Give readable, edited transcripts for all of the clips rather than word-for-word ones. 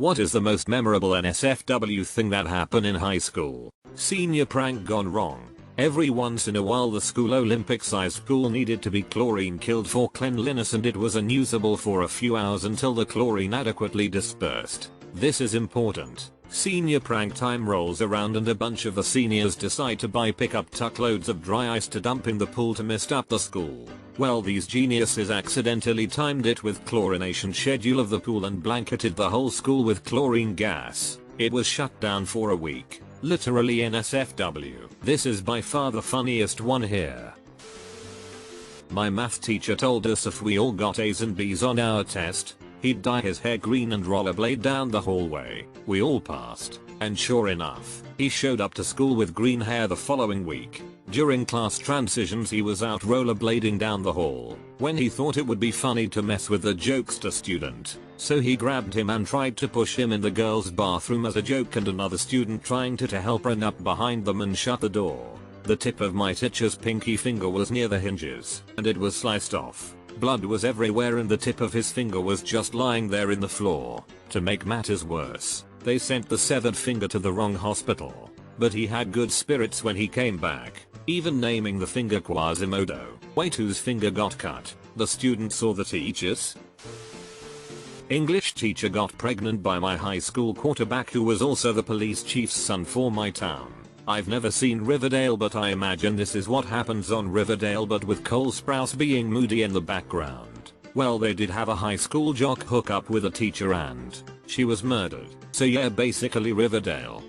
What is the most memorable NSFW thing that happened in high school? Senior prank gone wrong. Every once in a while the school Olympic-sized pool needed to be chlorine killed for cleanliness, and it was unusable for a few hours until the chlorine adequately dispersed. This is important. Senior prank time rolls around and a bunch of the seniors decide to buy pickup truckloads of dry ice to dump in the pool to mist up the school. Well, these geniuses accidentally timed it with chlorination schedule of the pool and blanketed the whole school with chlorine gas. It was shut down for a week. Literally NSFW. This is by far the funniest one here. My math teacher told us if we all got A's and B's on our test, he'd dye his hair green and rollerblade down the hallway. We all passed, and sure enough, he showed up to school with green hair the following week. During class transitions he was out rollerblading down the hall, when he thought it would be funny to mess with the jokester student. So he grabbed him and tried to push him in the girls' bathroom as a joke, and another student trying to help run up behind them and shut the door. The tip of my teacher's pinky finger was near the hinges, and it was sliced off. Blood was everywhere and the tip of his finger was just lying there in the floor. To make matters worse, they sent the severed finger to the wrong hospital. But he had good spirits when he came back, even naming the finger Quasimodo. Wait, whose finger got cut? The student saw the teacher's. English teacher got pregnant by my high school quarterback, who was also the police chief's son for my town. I've never seen Riverdale, but I imagine this is what happens on Riverdale, but with Cole Sprouse being moody in the background. Well, they did have a high school jock hook up with a teacher and she was murdered. So yeah, basically Riverdale.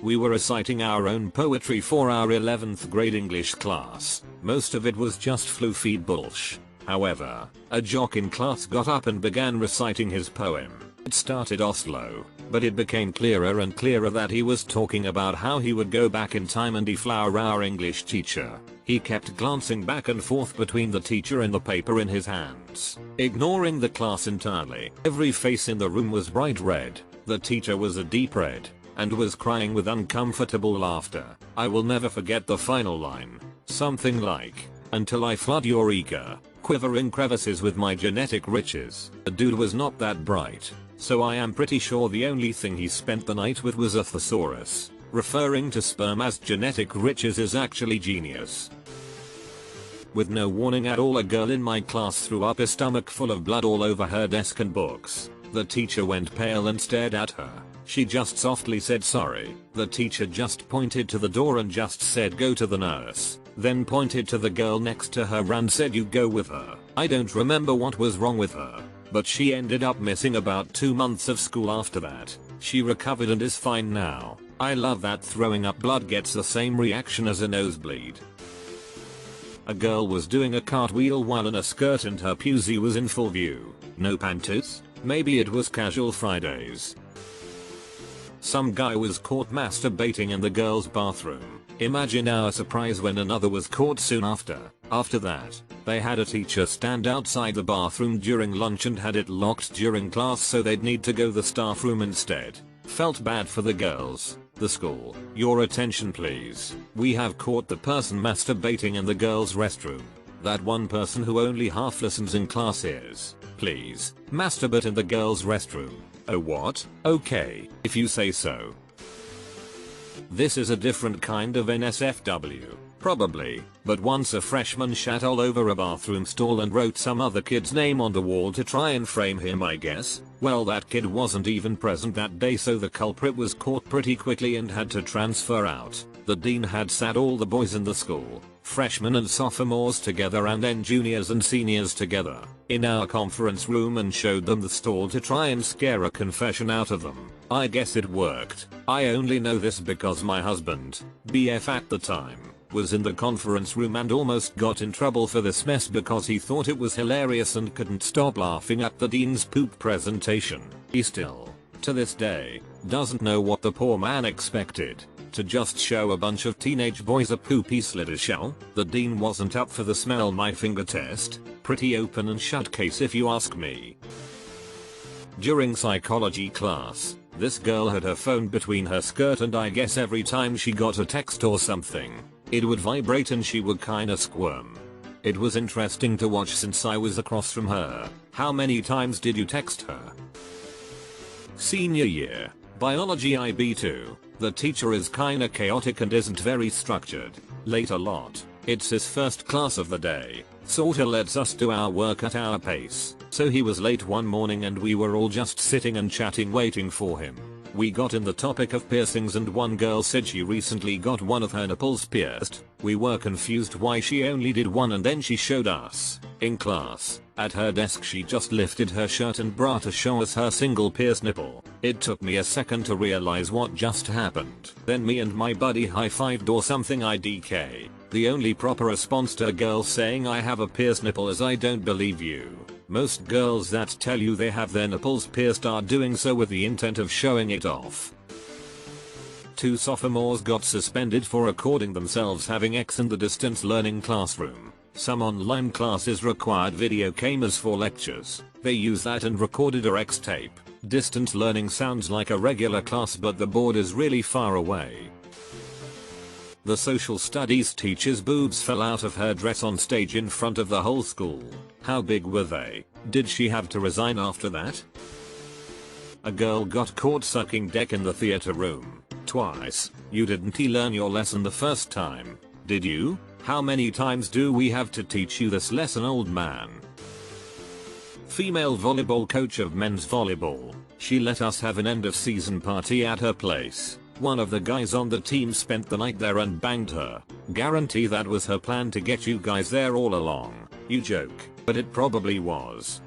We were reciting our own poetry for our 11th grade English class. Most of it was just fluffy bullshit. However, a jock in class got up and began reciting his poem. It started off slow, but it became clearer and clearer that he was talking about how he would go back in time and deflower our English teacher. He kept glancing back and forth between the teacher and the paper in his hands, ignoring the class entirely. Every face in the room was bright red. The teacher was a deep red and was crying with uncomfortable laughter. I will never forget the final line. Something like, "Until I flood your eager, quivering crevices with my genetic riches." The dude was not that bright, so I am pretty sure the only thing he spent the night with was a thesaurus. Referring to sperm as genetic riches is actually genius. With no warning at all, a girl in my class threw up a stomach full of blood all over her desk and books. The teacher went pale and stared at her. She just softly said sorry. The teacher just pointed to the door and just said go to the nurse. Then pointed to the girl next to her and said you go with her. I don't remember what was wrong with her, but she ended up missing about 2 months of school after that. She recovered and is fine now. I love that throwing up blood gets the same reaction as a nosebleed. A girl was doing a cartwheel while in a skirt and her pussy was in full view. No panties? Maybe it was casual Fridays. Some guy was caught masturbating in the girl's bathroom. Imagine our surprise when another was caught soon after. After that, they had a teacher stand outside the bathroom during lunch and had it locked during class so they'd need to go the staff room instead. Felt bad for the girls. The school, your attention please. We have caught the person masturbating in the girls' restroom. That one person who only half listens in class is, please, masturbate in the girls' restroom. Oh what? Okay, if you say so. This is a different kind of NSFW, probably, but once a freshman shat all over a bathroom stall and wrote some other kid's name on the wall to try and frame him, I guess. Well, that kid wasn't even present that day, so the culprit was caught pretty quickly and had to transfer out. The dean had sat all the boys in the school, freshmen and sophomores together and then juniors and seniors together, in our conference room and showed them the stall to try and scare a confession out of them. I guess it worked. I only know this because my husband, BF at the time, was in the conference room and almost got in trouble for this mess because he thought it was hilarious and couldn't stop laughing at the dean's poop presentation. He still, to this day, doesn't know what the poor man expected. To just show a bunch of teenage boys a poopy slitter shell? The dean wasn't up for the smell my finger test. Pretty open and shut case if you ask me. During psychology class, this girl had her phone between her skirt and I guess every time she got a text or something, it would vibrate and she would kinda squirm. It was interesting to watch since I was across from her. How many times did you text her? Senior year. Biology IB2. The teacher is kinda chaotic and isn't very structured. Late a lot. It's his first class of the day. Sorta lets us do our work at our pace. So he was late one morning and we were all just sitting and chatting waiting for him. We got in the topic of piercings and one girl said she recently got one of her nipples pierced. We were confused why she only did one and then she showed us. In class, at her desk she just lifted her shirt and bra to show us her single pierced nipple. It took me a second to realize what just happened. Then me and my buddy high-fived or something IDK. The only proper response to a girl saying I have a pierced nipple is I don't believe you. Most girls that tell you they have their nipples pierced are doing so with the intent of showing it off. 2 sophomores got suspended for recording themselves having sex in the distance learning classroom. Some online classes required video cameras for lectures. They used that and recorded a X tape. Distance learning sounds like a regular class but the board is really far away. The social studies teacher's boobs fell out of her dress on stage in front of the whole school. How big were they? Did she have to resign after that? A girl got caught sucking dick in the theater room. Twice. You didn't learn your lesson the first time. Did you? How many times do we have to teach you this lesson, old man? Female volleyball coach of men's volleyball. She let us have an end of season party at her place. One of the guys on the team spent the night there and banged her. Guarantee that was her plan to get you guys there all along. You joke, but it probably was.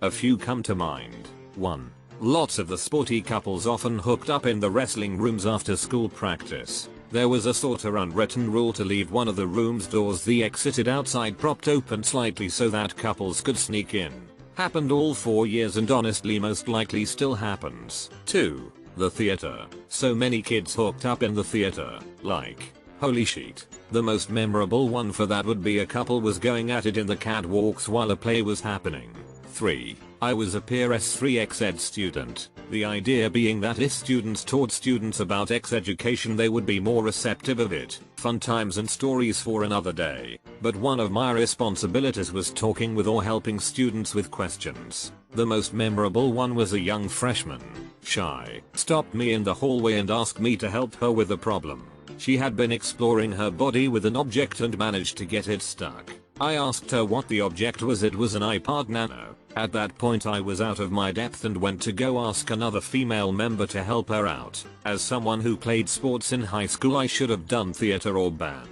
A few come to mind. 1. Lots of the sporty couples often hooked up in the wrestling rooms after school practice. There was a sorta unwritten rule to leave one of the room's doors the exited outside propped open slightly so that couples could sneak in. Happened all 4 years and honestly most likely still happens. 2. The theater. So many kids hooked up in the theater. Like, holy shit. The most memorable one for that would be a couple was going at it in the catwalks while a play was happening. 3. I was a peer S3 ex-ed student. The idea being that if students taught students about ex-education they would be more receptive of it. Fun times and stories for another day. But one of my responsibilities was talking with or helping students with questions. The most memorable one was a young freshman, shy, stopped me in the hallway and asked me to help her with a problem. She had been exploring her body with an object and managed to get it stuck. I asked her what the object was. It was an iPod Nano. At that point I was out of my depth and went to go ask another female member to help her out. As someone who played sports in high school I should have done theater or band.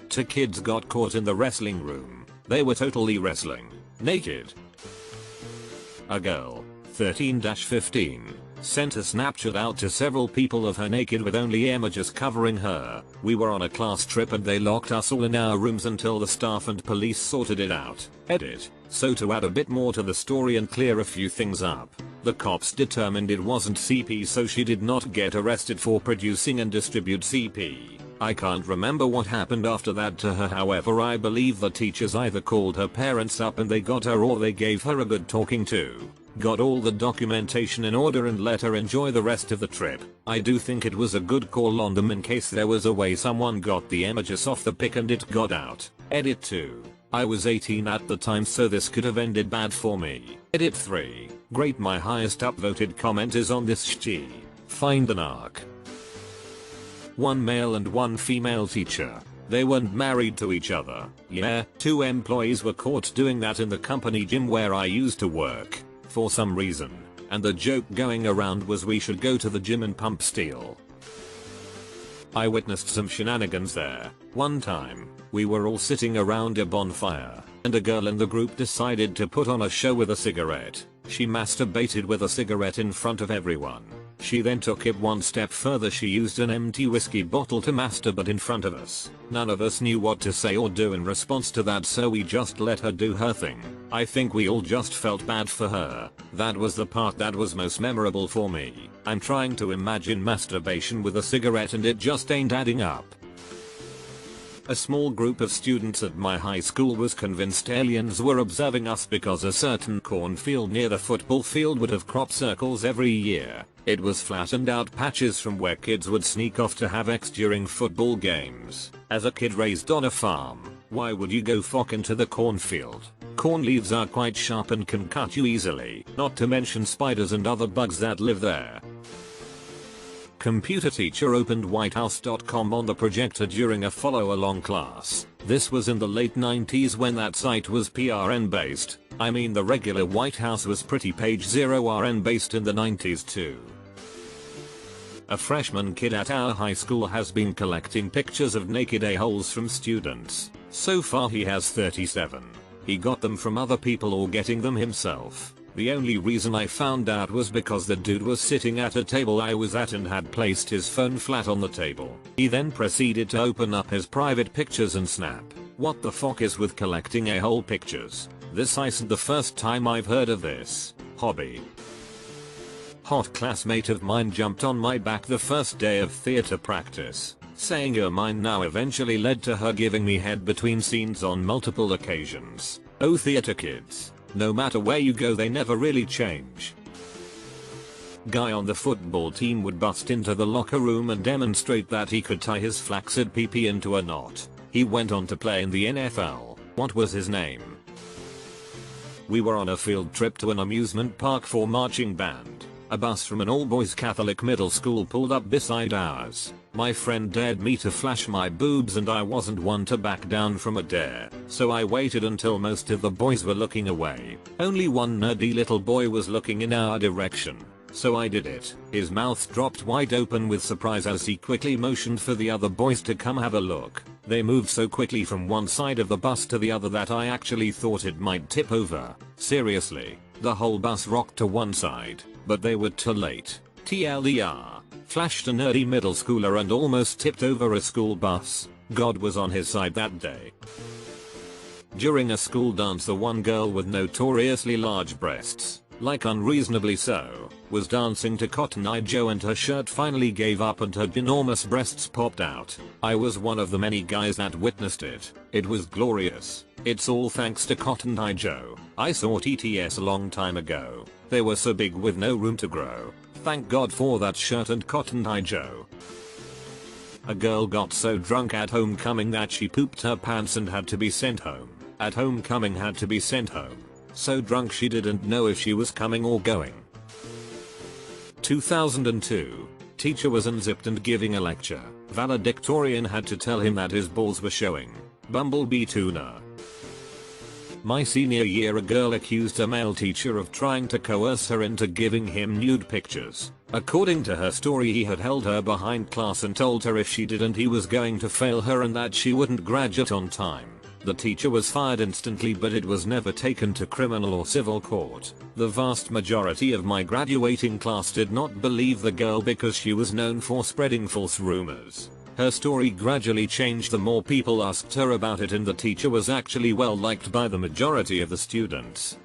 2 kids got caught in the wrestling room. They were totally wrestling. Naked. A girl, 13-15, sent a Snapchat out to several people of her naked with only images covering her. We were on a class trip and they locked us all in our rooms until the staff and police sorted it out. Edit. So to add a bit more to the story and clear a few things up, the cops determined it wasn't CP so she did not get arrested for producing and distribute CP. I can't remember what happened after that to her, however I believe the teachers either called her parents up and they got her or they gave her a good talking to. Got all the documentation in order and let her enjoy the rest of the trip. I do think it was a good call on them in case there was a way someone got the images off the pic and it got out. Edit 2. I was 18 at the time so this could have ended bad for me. Edit 3. Great, my highest upvoted comment is on this shitty. Find an arc. 1 male and 1 female teacher. They weren't married to each other. Yeah, 2 employees were caught doing that in the company gym where I used to work. For some reason. And the joke going around was we should go to the gym and pump steel. I witnessed some shenanigans there. One time, we were all sitting around a bonfire, and a girl in the group decided to put on a show with a cigarette. She masturbated with a cigarette in front of everyone. She then took it one step further. She used an empty whiskey bottle to masturbate in front of us. None of us knew what to say or do in response to that, so we just let her do her thing. I think we all just felt bad for her. That was the part that was most memorable for me. I'm trying to imagine masturbation with a cigarette and it just ain't adding up. A small group of students at my high school was convinced aliens were observing us because a certain cornfield near the football field would have crop circles every year. It was flattened out patches from where kids would sneak off to have sex during football games. As a kid raised on a farm, why would you go fuck into the cornfield? corn leaves are quite sharp and can cut you easily, not to mention spiders and other bugs that live there. Computer teacher opened whitehouse.com on the projector during a follow-along class. This was in the late 90s when that site was PRN based. I mean, the regular White House was pretty page 0 RN based in the 90s too. A freshman kid at our high school has been collecting pictures of naked a-holes from students. So far he has 37. He got them from other people or getting them himself. The only reason I found out was because the dude was sitting at a table I was at and had placed his phone flat on the table. He then proceeded to open up his private pictures and snap. What the fuck is with collecting a-hole pictures? This isn't the first time I've heard of this hobby. Hot classmate of mine jumped on my back the first day of theater practice. Saying "you're mine now" eventually led to her giving me head between scenes on multiple occasions. Oh, theater kids. No matter where you go, they never really change. Guy on the football team would bust into the locker room and demonstrate that he could tie his flaccid pee-pee into a knot. He went on to play in the NFL. What was his name? We were on a field trip to an amusement park for marching band. A bus from an all-boys Catholic middle school pulled up beside ours. My friend dared me to flash my boobs and I wasn't one to back down from a dare, so I waited until most of the boys were looking away. Only one nerdy little boy was looking in our direction, so I did it. His mouth dropped wide open with surprise as he quickly motioned for the other boys to come have a look. They moved so quickly from one side of the bus to the other that I actually thought it might tip over. Seriously, the whole bus rocked to one side, but they were too late. TLDR. Flashed a nerdy middle schooler and almost tipped over a school bus. God was on his side that day. During a school dance, the one girl with notoriously large breasts, like unreasonably so, was dancing to Cotton Eye Joe and her shirt finally gave up and her ginormous breasts popped out. I was one of the many guys that witnessed it. It was glorious. It's all thanks to Cotton Eye Joe. I saw TTS a long time ago. They were so big with no room to grow. Thank God for that shirt and Cotton Eye Joe. A girl got so drunk at homecoming that she pooped her pants and had to be sent home. At homecoming had to be sent home. So drunk she didn't know if she was coming or going. 2002. Teacher was unzipped and giving a lecture. Valedictorian had to tell him that his balls were showing. Bumblebee tuna. My senior year, a girl accused a male teacher of trying to coerce her into giving him nude pictures. According to her story, he had held her behind class and told her if she didn't he was going to fail her and that she wouldn't graduate on time. The teacher was fired instantly, but it was never taken to criminal or civil court. The vast majority of my graduating class did not believe the girl because she was known for spreading false rumors. Her story gradually changed the more people asked her about it, and the teacher was actually well liked by the majority of the students.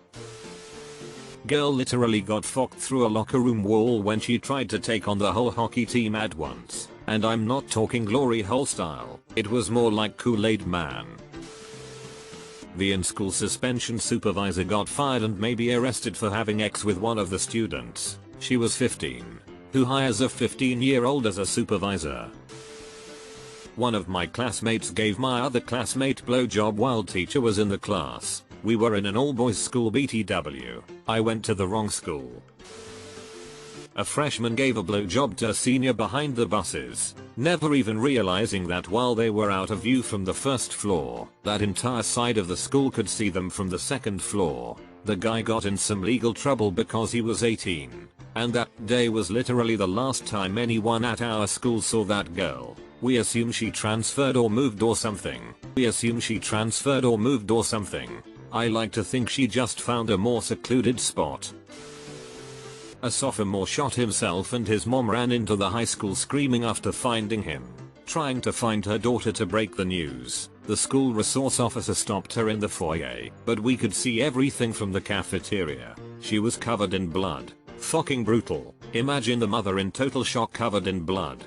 Girl literally got fucked through a locker room wall when she tried to take on the whole hockey team at once. And I'm not talking glory hole style, it was more like Kool-Aid Man. The in-school suspension supervisor got fired and may be arrested for having sex with one of the students. She was 15. Who hires a 15-year-old as a supervisor? One of my classmates gave my other classmate blowjob while teacher was in the class. We were in an all-boys school BTW. I went to the wrong school. A freshman gave a blowjob to a senior behind the buses, never even realizing that while they were out of view from the first floor, that entire side of the school could see them from the second floor. The guy got in some legal trouble because he was 18. And that day was literally the last time anyone at our school saw that girl. We assume she transferred or moved or something. I like to think she just found a more secluded spot. A sophomore shot himself and his mom ran into the high school screaming after finding him. Trying to find her daughter to break the news. The school resource officer stopped her in the foyer, but we could see everything from the cafeteria. She was covered in blood. Fucking brutal. Imagine the mother in total shock, covered in blood.